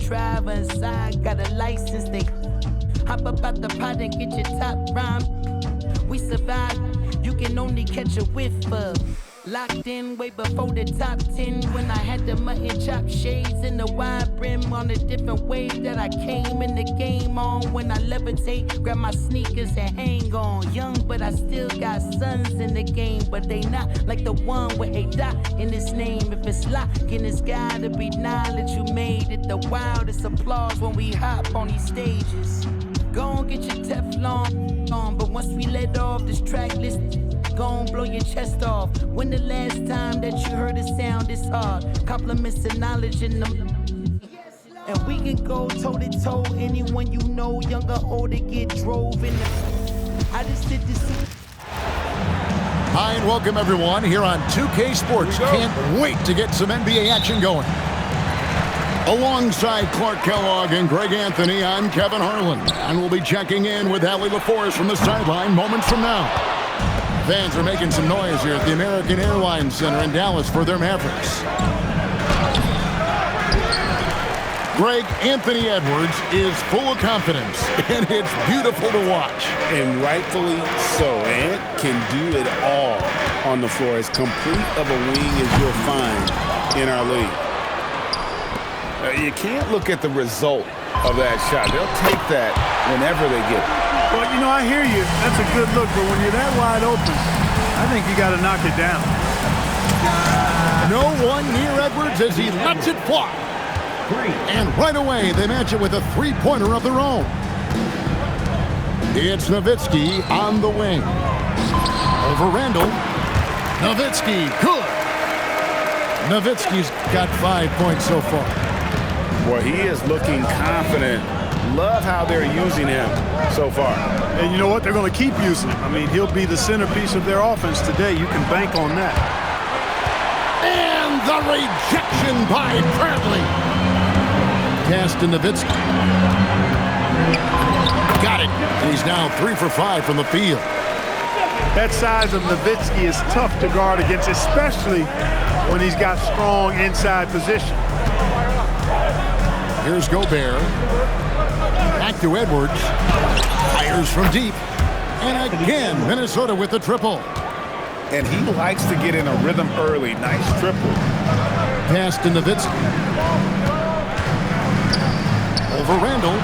driver inside, got a license. They hop up out the pot and get your top rhyme. We survive, you can only catch a whiff of. Locked in way before the top 10 when I had the mutton chop shades and the wide brim on a different wave that I came in the game on. When I levitate, grab my sneakers and hang on. Young, but I still got sons in the game, but they not like the one with a dot in his name. If it's locking, it's gotta be knowledge. You made it the wildest applause when we hop on these stages. Go on, get your Teflon on, but once we let off this track list, gon' blow your chest off. When the last time that you heard a sound this hard? Compliments and knowledge in them. And we can go toe to toe. Anyone you know, young or old, to get drove in the. I just did this. Hi and welcome everyone here on 2K Sports. Can't wait to get some NBA action going. Alongside Clark Kellogg and Greg Anthony, I'm Kevin Harlan. And we'll be checking in with Allie LaForest from the sideline moments from now. Fans are making some noise here at the American Airlines Center in Dallas for their Mavericks. Greg, Anthony Edwards is full of confidence, and it's beautiful to watch. And rightfully so. Ant can do it all on the floor. As complete of a wing as you'll find in our league. You can't look at the result of that shot. They'll take that whenever they get it. Well, you know, I hear you. That's a good look, but when you're that wide open, I think you got to knock it down. No one near Edwards as he lets it fly. And right away, they match it with a three-pointer of their own. It's Nowitzki on the wing. Over Randall. Nowitzki, good. Nowitzki's got 5 points so far. Boy, he is looking confident. Love how they're using him so far. And you know what? They're going to keep using him. I mean, he'll be the centerpiece of their offense today. You can bank on that. And the rejection by Bradley. Pass to Nowitzki. Got it. And he's now 3 for 5 from the field. That size of Nowitzki is tough to guard against, especially when he's got strong inside position. Here's Gobert. Back to Edwards. Fires from deep. And again, Minnesota with the triple. And he likes to get in a rhythm early. Nice triple. Pass to Nowitzki. Over Randall.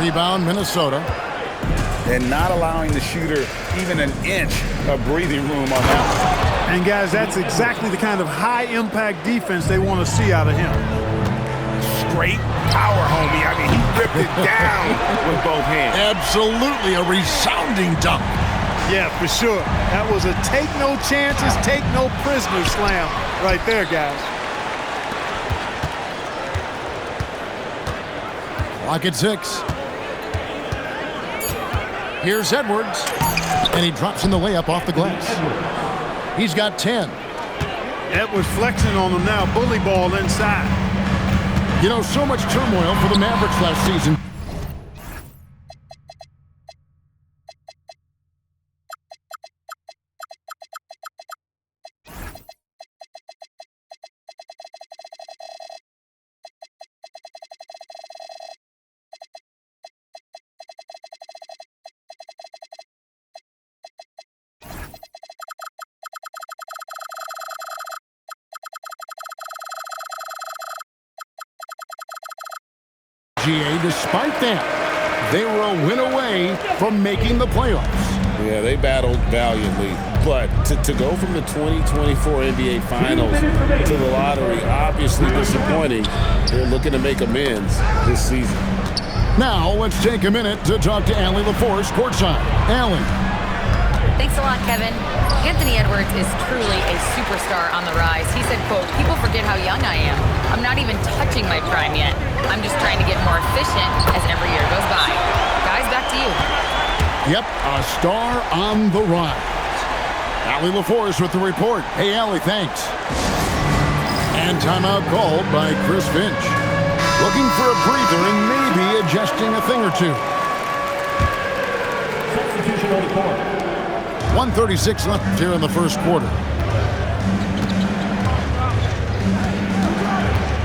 Rebound, Minnesota. And not allowing the shooter even an inch of breathing room on that one. And guys, that's exactly the kind of high-impact defense they want to see out of him. Straight power, homie. I mean, he ripped it down with both hands. Absolutely a resounding dunk. Yeah, for sure. That was a take no chances, take no prisoners slam right there, guys. Clock at 6. Here's Edwards. And he drops in the layup off the glass. He's got 10. Edwards flexing on them now. Bully ball inside. You know, so much turmoil for the Mavericks last season. Despite that, they were a win away from making the playoffs. Yeah, they battled valiantly. But to go from the 2024 NBA Finals to the lottery, obviously disappointing. They're looking to make amends this season. Now, let's take a minute to talk to Allie LaForest courtside. Allie. Thanks a lot, Kevin. Anthony Edwards is truly a superstar on the rise. He said, quote, "People forget how young I am. I'm not even touching my prime yet. I'm just trying to get more efficient as every year goes by." Guys, back to you. Yep, a star on the rise. Allie LaForest with the report. Hey, Allie, thanks. And timeout called by Chris Finch. Looking for a breather and maybe adjusting a thing or two. Substitution on the court. 1:36 left here in the first quarter.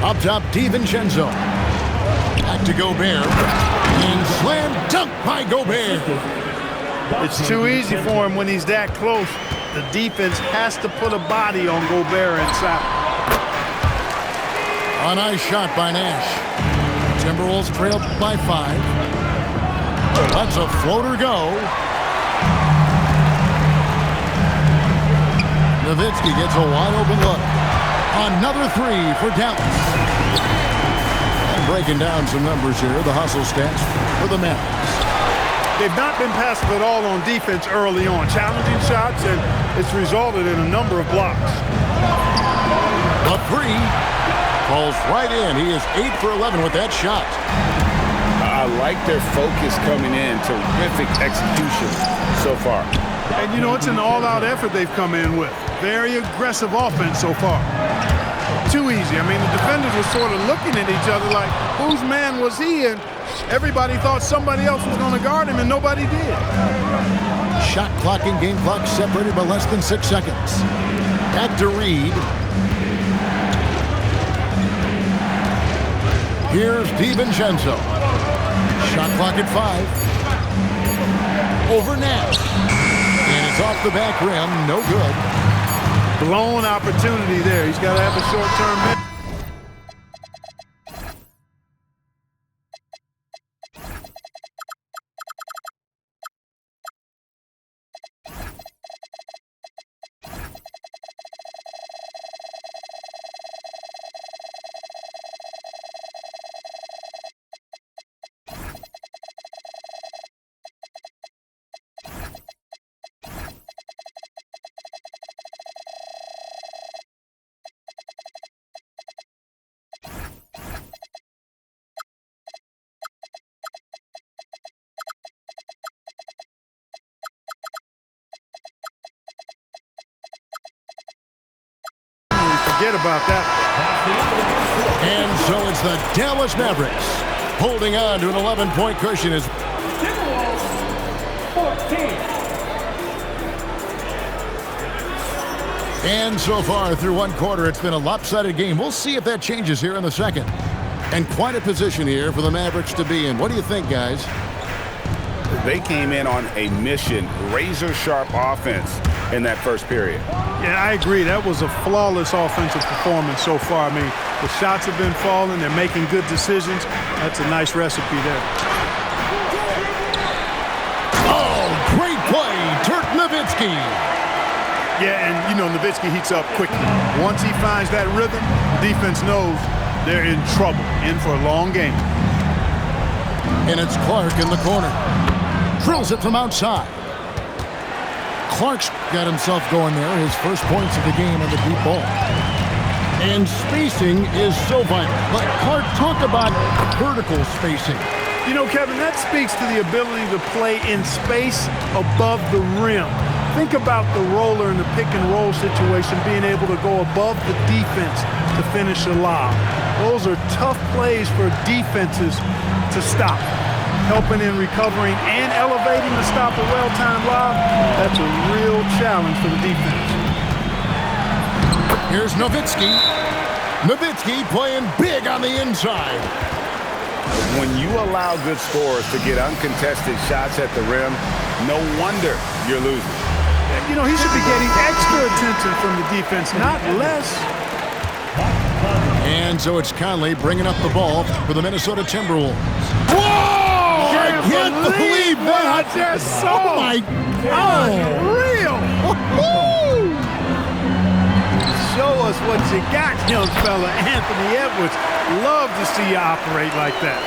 Up top, DiVincenzo. Back to Gobert. And slam dunk by Gobert. It's too easy for him when he's that close. The defense has to put a body on Gobert inside. A nice shot by Nash. Timberwolves trail by 5. That's a floater go. Nowitzki gets a wide open look. Another 3 for Dallas. And breaking down some numbers here, the hustle stats for the Mavericks. They've not been passive at all on defense early on. Challenging shots, and it's resulted in a number of blocks. A 3 falls right in. He is 8 for 11 with that shot. I like their focus coming in. Terrific execution so far. And, you know, it's an all-out effort they've come in with. Very aggressive offense so far. Too easy. I mean, the defenders were sort of looking at each other like, whose man was he? And everybody thought somebody else was going to guard him, and nobody did. Shot clock and game clock separated by less than 6 seconds. Back to Reed. Here's DiVincenzo. Shot clock at 5. Over Nash. And it's off the back rim. No good. Blown opportunity there. He's got to have a short-term hit. Forget about that. And so it's the Dallas Mavericks holding on to an 11-point cushion as and so far through one quarter, it's been a lopsided game. We'll see if that changes here in the second. And quite a position here for the Mavericks to be in. What do you think, guys? They came in on a mission, razor-sharp offense in that first period. Yeah, I agree. That was a flawless offensive performance so far. I mean, the shots have been falling. They're making good decisions. That's a nice recipe there. Oh, great play, Dirk Nowitzki. Yeah, and, you know, Nowitzki heats up quickly. Once he finds that rhythm, defense knows they're in trouble, in for a long game. And it's Clark in the corner. Drills it from outside. Clark's got himself going there. His first points of the game on the deep ball. And spacing is so vital. But Clark, talk about vertical spacing. You know, Kevin, that speaks to the ability to play in space above the rim. Think about the roller in the pick and roll situation, being able to go above the defense to finish a lob. Those are tough plays for defenses to stop. Helping in recovering and elevating to stop a well-timed lob, that's a real challenge for the defense. Here's Nowitzki. Nowitzki playing big on the inside. When you allow good scorers to get uncontested shots at the rim, no wonder you're losing. You know, he should be getting extra attention from the defense, not less. And so it's Conley bringing up the ball for the Minnesota Timberwolves. Whoa! I can't believe what I that! just saw. Oh my God! Unreal! Show us what you got, young fella. Anthony Edwards. Love to see you operate like that.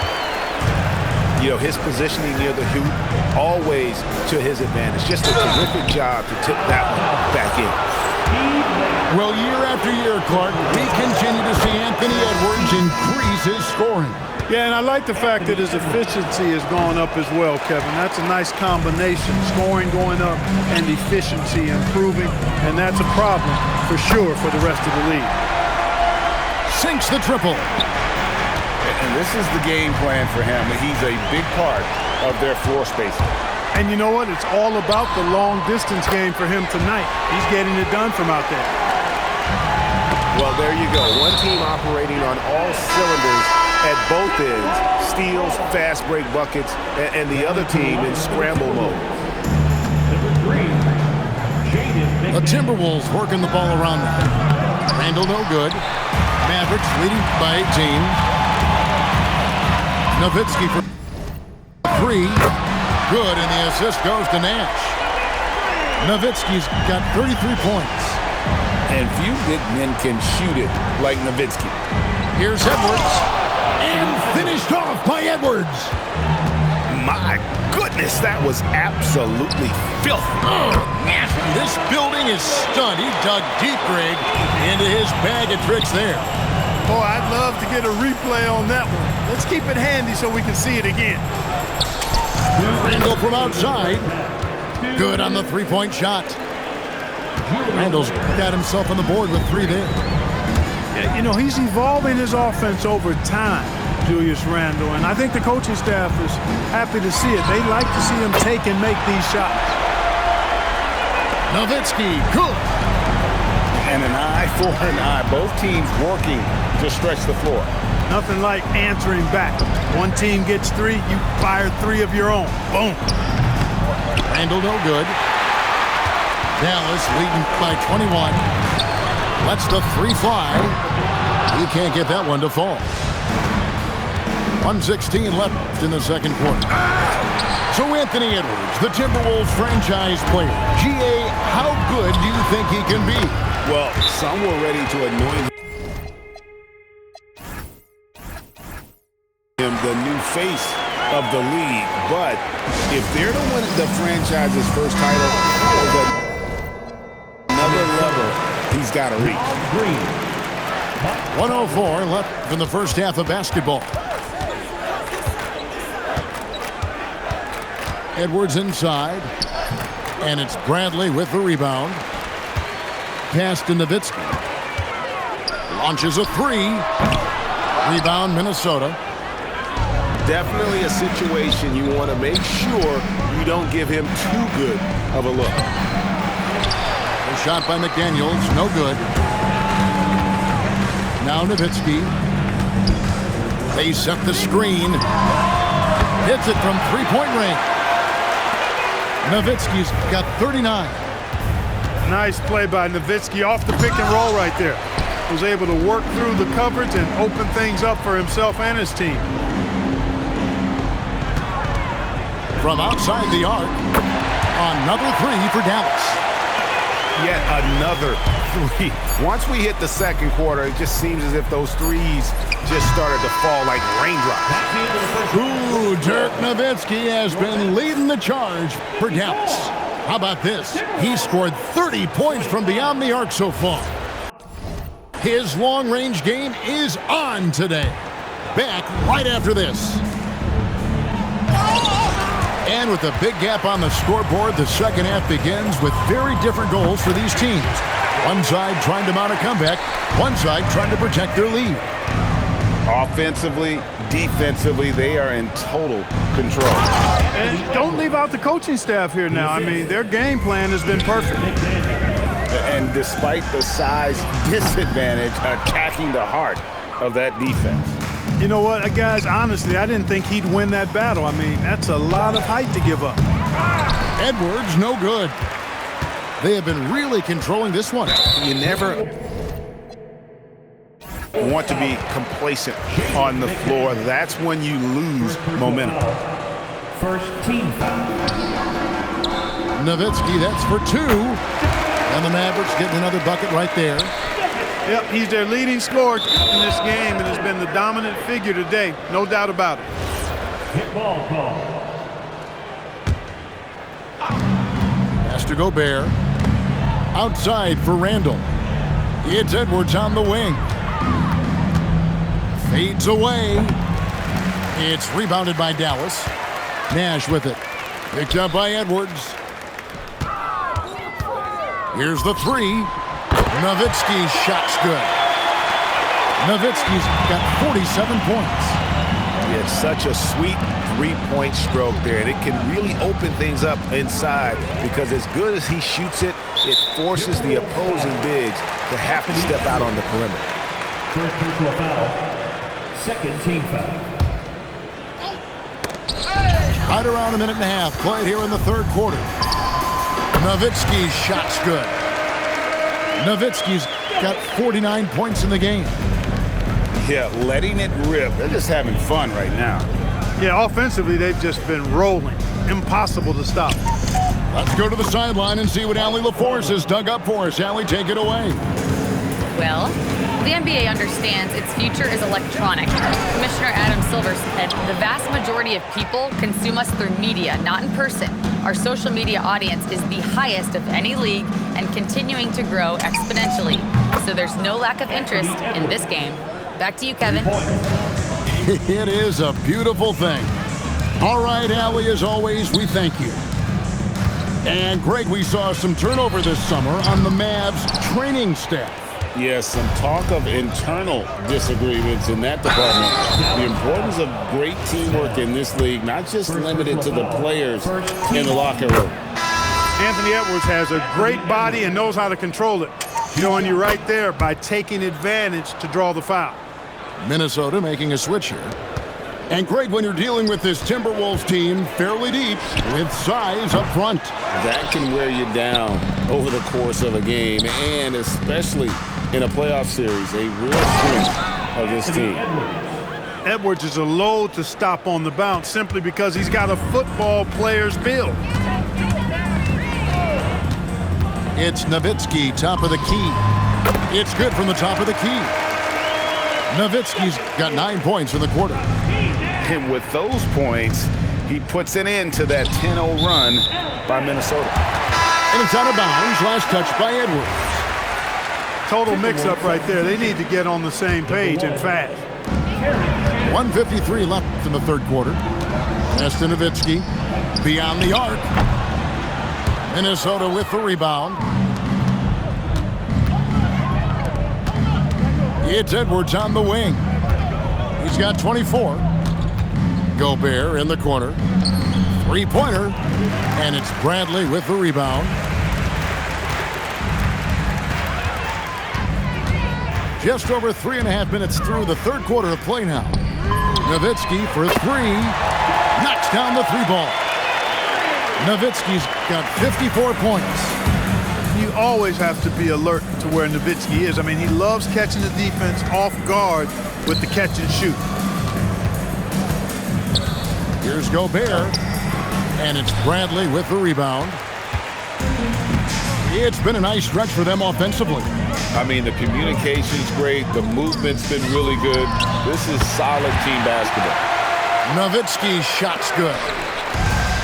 You know, his positioning near the hoop, always to his advantage. Just a terrific job to tip that one back in. Well, year after year, Clark, we continue to see Anthony Edwards increase his scoring. Yeah, and I like the fact that his efficiency has gone up as well, Kevin. That's a nice combination. Scoring going up and efficiency improving, and that's a problem for sure for the rest of the league. Sinks the triple. And this is the game plan for him. He's a big part of their floor spacing. And you know what? It's all about the long distance game for him tonight. He's getting it done from out there. Well, there you go. One team operating on all cylinders at both ends. Steals, fast break buckets, and the other team in scramble mode. The Timberwolves working the ball around them. Randall no good. Mavericks leading by 18. Nowitzki for 3. Good, and the assist goes to Nash. Nowitzki's got 33 points. And few big men can shoot it like Nowitzki. Here's Edwards. And finished off by Edwards. My goodness, that was absolutely filthy. This building is stunned. He dug deep, Greg, into his bag of tricks there. Boy, I'd love to get a replay on that one. Let's keep it handy so we can see it again. Randall from outside. Good on the three-point shot. Randall's got himself on the board with 3 there. Yeah, you know, he's evolving his offense over time, Julius Randle, and I think the coaching staff is happy to see it. They like to see him take and make these shots. Nowitzki, good. And an eye for an eye. Both teams working to stretch the floor. Nothing like answering back. One team gets 3, you fire 3 of your own. Boom. Randall no good. Dallas leading by 21. Lets the 3 fly. He can't get that one to fall. 1:16 left in the second quarter. So Anthony Edwards, the Timberwolves franchise player. G.A., how good do you think he can be? Well, some were ready to anoint him the new face of the league. But if they're to win the franchise's first title, there's another level he's got to reach. 1:04 left in the first half of basketball. Edwards inside, and it's Bradley with the rebound. Pass to Nowitzki. Launches a 3. Rebound, Minnesota. Definitely a situation you want to make sure you don't give him too good of a look. A shot by McDaniels, no good. Now Nowitzki. They set the screen. Hits it from three-point range. Nowitzki's got 39. Nice play by Nowitzki off the pick and roll right there. Was able to work through the coverage and open things up for himself and his team. From outside the arc, another 3 for Dallas. Yet another 3. Once we hit the second quarter, it just seems as if those threes just started to fall like raindrops. Ooh, Dirk Nowitzki has been leading the charge for Dallas. How about this? He scored 30 points from beyond the arc so far. His long-range game is on today. Back right after this. And with a big gap on the scoreboard, the second half begins with very different goals for these teams. One side trying to mount a comeback, one side trying to protect their lead. Offensively, defensively, they are in total control. And don't leave out the coaching staff here now. I mean, their game plan has been perfect. And despite the size disadvantage, attacking the heart of that defense. You know what, guys, honestly, I didn't think he'd win that battle. I mean, that's a lot of height to give up. Edwards, no good. They have been really controlling this one. You never want to be complacent on the floor. That's when you lose momentum. First team foul. Nowitzki, that's for 2. And the Mavericks getting another bucket right there. Yep, he's their leading scorer in this game and has been the dominant figure today. No doubt about it. Hit ball call. Has to Gobert. Outside for Randall. It's Edwards on the wing. Fades away. It's rebounded by Dallas. Nash with it. Picked up by Edwards. Here's the 3. Nowitzki's shot's good. Nowitzki's got 47 points. It's such a sweet three-point stroke there, and it can really open things up inside because as good as he shoots it, it forces the opposing bigs to have to step out on the perimeter. First personal foul. Second team foul. Right around a minute and a half played here in the third quarter. Nowitzki's shot's good. Nowitzki's got 49 points in the game. Yeah, letting it rip. They're just having fun right now. Yeah, offensively, they've just been rolling. Impossible to stop. Let's go to the sideline and see what Allie LaForce has dug up for us. Allie, take it away. Well, the NBA understands its future is electronic. Commissioner Adam Silver said the vast majority of people consume us through media, not in person. Our social media audience is the highest of any league and continuing to grow exponentially. So there's no lack of interest in this game. Back to you, Kevin. It is a beautiful thing. All right, Allie, as always, we thank you. And, Greg, we saw some turnover this summer on the Mavs training staff. Yes, some talk of internal disagreements in that department. The importance of great teamwork in this league, not just limited to the players in the locker room. Anthony Edwards has a great body and knows how to control it. Showing you right there by taking advantage to draw the foul. Minnesota making a switch here. And, Greg, when you're dealing with this Timberwolves team fairly deep with size up front. That can wear you down over the course of a game, and especially in a playoff series, a real strength of this team. Edwards is a load to stop on the bounce simply because he's got a football player's build. It's Nowitzki, top of the key. It's good from the top of the key. Nowitzki's got 9 points in the quarter. And with those points, he puts an end to that 10-0 run by Minnesota. And it's out of bounds. Last touch by Edwards. Total mix-up right there. They need to get on the same page and fast. 1:53 left in the third quarter. Pass to Nowitzki. Beyond the arc. Minnesota with the rebound. It's Edwards on the wing. He's got 24. Gobert in the corner. Three-pointer. And it's Bradley with the rebound. Just over 3.5 minutes through the third quarter of play now. Nowitzki for three. Knocks down the three ball. Nowitzki's got 54 points. You always have to be alert to where Nowitzki is. I mean, he loves catching the defense off guard with the catch and shoot. Here's Gobert. And it's Bradley with the rebound. It's been a nice stretch for them offensively. I mean, the communication's great. The movement's been really good. This is solid team basketball. Nowitzki's shot's good.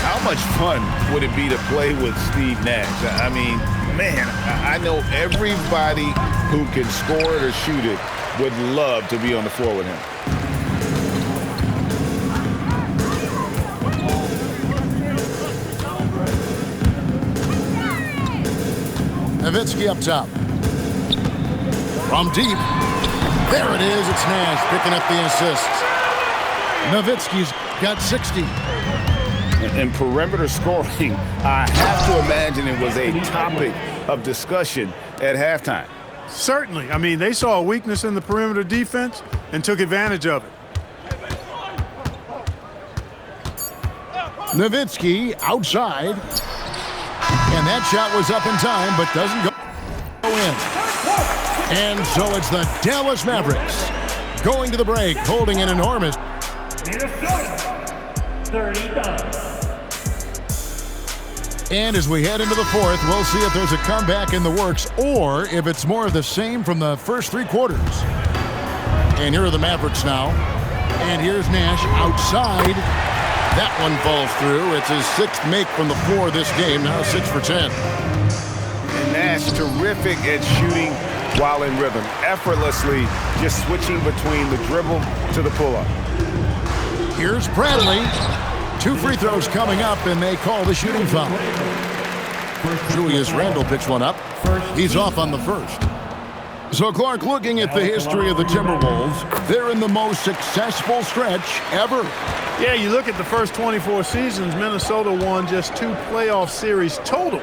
How much fun would it be to play with Steve Nash? I mean, man, I know everybody who can score it or shoot it would love to be on the floor with him. Nowitzki up top. From deep. There it is. It's Nash picking up the assists. Nowitzki's got 60. And perimeter scoring, I have to imagine it was a topic of discussion at halftime. Certainly. I mean, they saw a weakness in the perimeter defense and took advantage of it. Nowitzki outside. And that shot was up in time, but doesn't go in. And so it's the Dallas Mavericks going to the break, holding an enormous. Minnesota, 39. And as we head into the fourth, we'll see if there's a comeback in the works or if it's more of the same from the first three quarters. And here are the Mavericks now. And here's Nash outside. That one falls through. It's his sixth make from the floor this game, now 6 for 10. And Nash terrific at shooting while in rhythm. Effortlessly just switching between the dribble to the pull-up. Here's Bradley. 2 free throws coming up, and they call the shooting foul. Julius Randle picks one up. He's off on the first. So, Clark, looking at the history of the Timberwolves, they're in the most successful stretch ever. Yeah, you look at the first 24 seasons, Minnesota won just 2 playoff series total.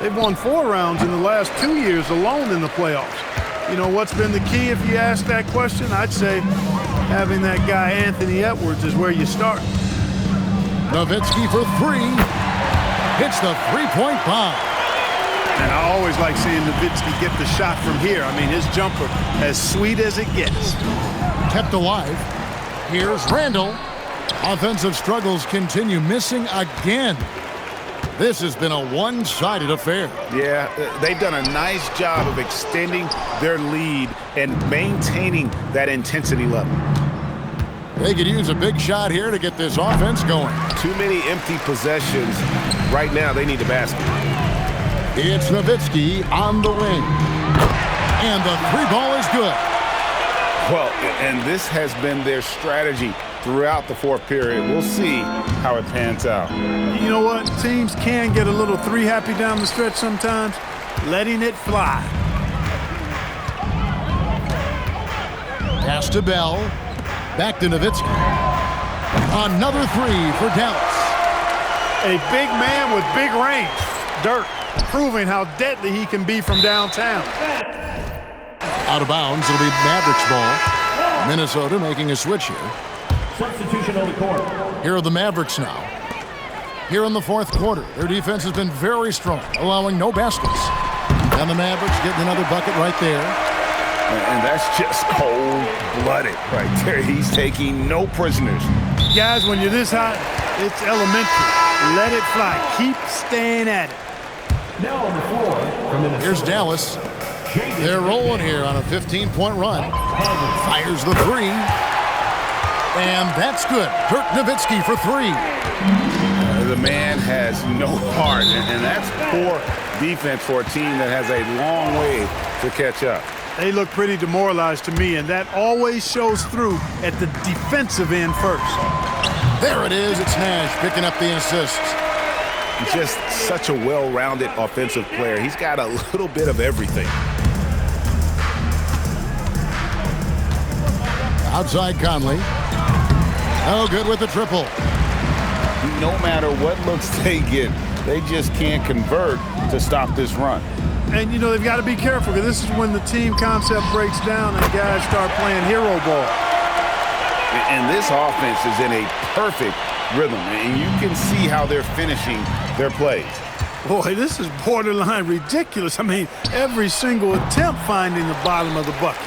They've won 4 rounds in the last 2 years alone in the playoffs. You know, what's been the key if you ask that question? I'd say having that guy Anthony Edwards is where you start. Nowitzki for 3. Hits the three-point bomb. And I always like seeing Nowitzki get the shot from here. I mean, his jumper, as sweet as it gets. Kept alive. Here's Randall. Offensive struggles continue, missing again. This has been a one-sided affair. Yeah, they've done a nice job of extending their lead and maintaining that intensity level. They could use a big shot here to get this offense going. Too many empty possessions. Right now, they need a basket. It's Nowitzki on the wing. And the 3 ball is good. Well, and this has been their strategy throughout the fourth period. We'll see how it pans out. You know what? Teams can get a little 3 happy down the stretch sometimes. Letting it fly. Pass to Bell. Back to Nowitzki. Another 3 for Dallas. A big man with big range. Dirk proving how deadly he can be from downtown. Out of bounds, it'll be Mavericks ball. Minnesota making a switch here. Substitution on the court. Here are the Mavericks now. Here in the fourth quarter, their defense has been very strong, allowing no baskets. And the Mavericks getting another bucket right there. And that's just cold-blooded right there. He's taking no prisoners. Guys, when you're this hot, it's elementary. Let it fly. Keep staying at it. Now on the floor from Minnesota. Here's Dallas. They're rolling here on a 15-point run. Fires the 3. And that's good. Dirk Nowitzki for 3. The man has no heart, and that's poor defense for a team that has a long way to catch up. They look pretty demoralized to me, and that always shows through at the defensive end first. There it is. It's Nash picking up the assist. Just such a well-rounded offensive player. He's got a little bit of everything. Outside Conley. No good with the triple. No matter what looks they get, they just can't convert to stop this run. And, you know, they've got to be careful because this is when the team concept breaks down and guys start playing hero ball. And this offense is in a perfect rhythm, and you can see how they're finishing their plays. Boy, this is borderline ridiculous. I mean, every single attempt finding the bottom of the bucket.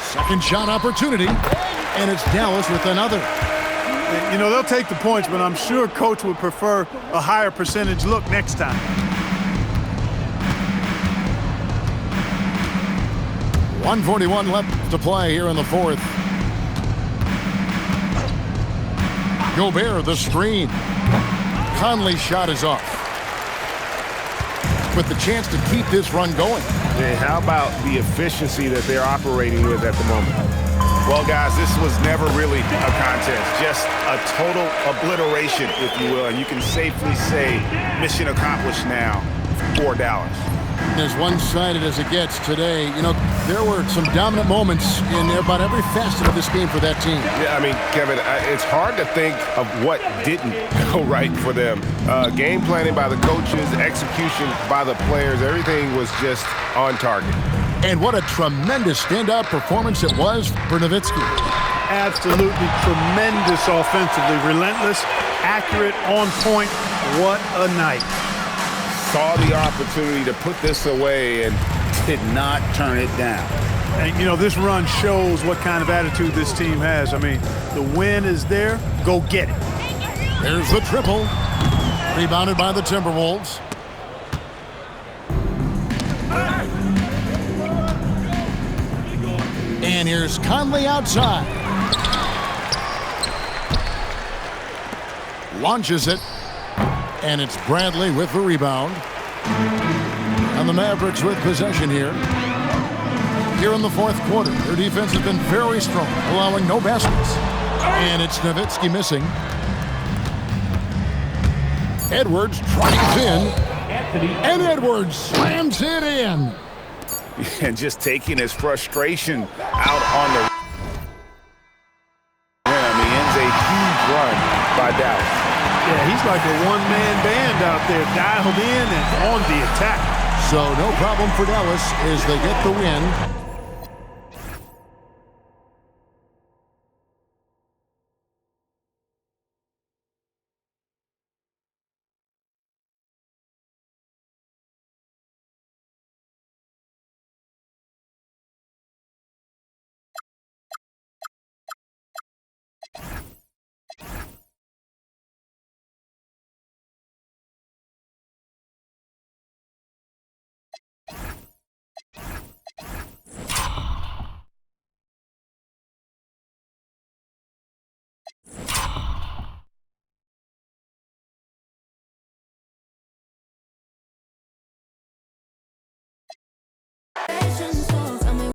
Second shot opportunity, and it's Dallas with another. You know, they'll take the points, but I'm sure Coach would prefer a higher percentage look next time. .141 left to play here in the fourth. Gobert, the screen. Conley's shot is off. With the chance to keep this run going. And how about the efficiency that they're operating with at the moment? Well, guys, this was never really a contest, just a total obliteration, if you will. And you can safely say mission accomplished now for Dallas. As one-sided as it gets today, you know, there were some dominant moments in about every facet of this game for that team. Yeah, I mean, Kevin, it's hard to think of what didn't go right for them. Game planning by the coaches, execution by the players, everything was just on target. And what a tremendous standout performance it was for Nowitzki. Absolutely tremendous offensively. Relentless, accurate, on point. What a night. Saw the opportunity to put this away and did not turn it down. And, you know, this run shows what kind of attitude this team has. I mean, the win is there. Go get it. There's the triple. Rebounded by the Timberwolves. And here's Conley outside. Launches it. And it's Bradley with the rebound. And the Mavericks with possession here. Here in the fourth quarter, their defense has been very strong, allowing no baskets. And it's Nowitzki missing. Edwards drives in. And Edwards slams it in. And just taking his frustration out on the rim. He ends a huge run by Dallas. Yeah, he's like a one-man band out there, dialed in and on the attack. So no problem for Dallas as they get the win.